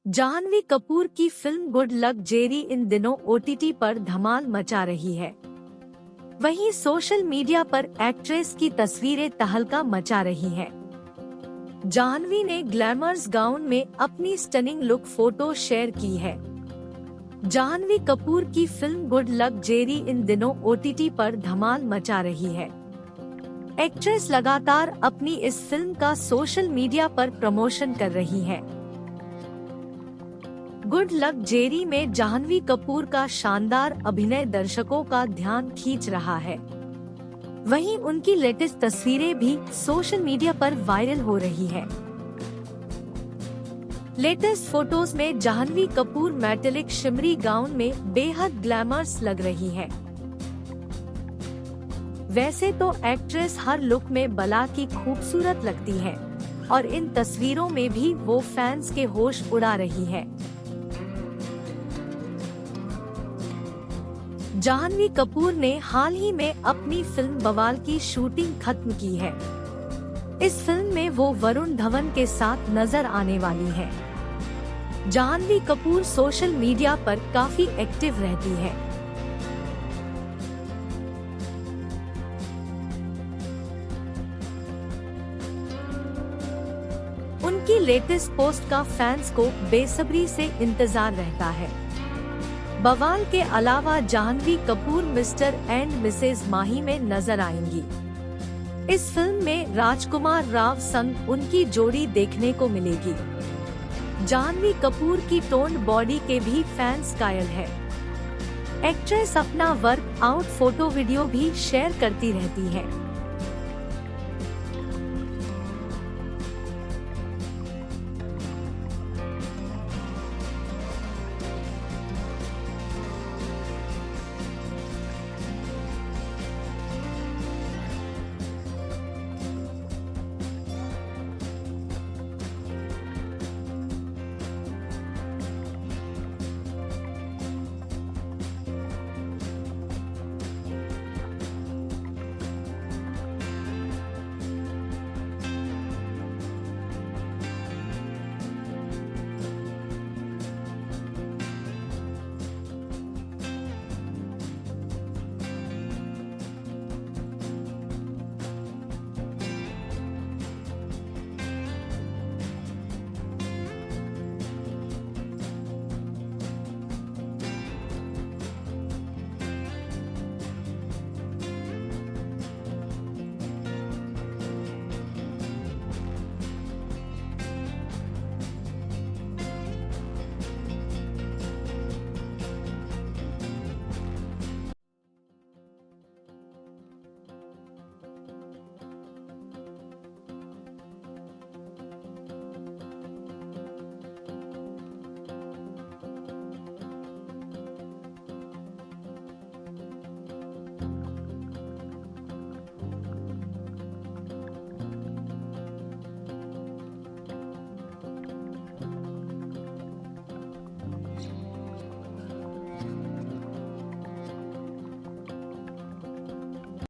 जाह्नवी कपूर की film good luck Jerry इन दिनों OTT पर धमाल मचा रही है। वहीं सोशल मीडिया पर एक्ट्रेस की तस्वीरें तहलका मचा रही हैं। जाह्नवी ने ग्लैमरस गाउन में अपनी स्टनिंग लुक फोटो शेयर की है। जाह्नवी कपूर की फिल्म गुड लक जेरी इन दिनों ओटीटी पर धमाल मचा रही है। एक्ट्रेस लगातार अपनी इस फिल्म का सोशल मीडिया पर प्रमोशन कर रही है। गुड लक जेरी में जाह्नवी कपूर का शानदार अभिनय दर्शकों का ध्यान खींच रहा है। वहीं उनकी लेटेस्ट तस्वीरें भी सोशल मीडिया पर वायरल हो रही है। लेटेस्ट फोटोज में Janhvi Kapoor metallic shimmery gown में बेहद ग्लैमरस लग रही है। वैसे तो एक्ट्रेस हर लुक में बला की खूबसूरत लगती है और इन तस्वीरों में भी वो फैंस के होश उड़ा रही है। जाह्नवी कपूर ने हाल ही में अपनी फिल्म बवाल की शूटिंग खत्म की है। इस फिल्म में वो वरुण धवन के साथ नजर आने वाली है। जाह्नवी कपूर सोशल मीडिया पर काफी एक्टिव रहती है। उनकी लेटेस्ट पोस्ट का फैंस को बेसब्री से इंतजार रहता है। बवाल के अलावा Janhvi Kapoor Mr and Mrs Mahi में नजर आएंगी। इस फिल्म में राजकुमार राव संग उनकी जोड़ी देखने को मिलेगी। जाह्नवी कपूर की टोन्ड बॉडी के भी फैंस कायल है। एक्ट्रेस अपना वर्क आउट फोटो वीडियो भी शेयर करती रहती है।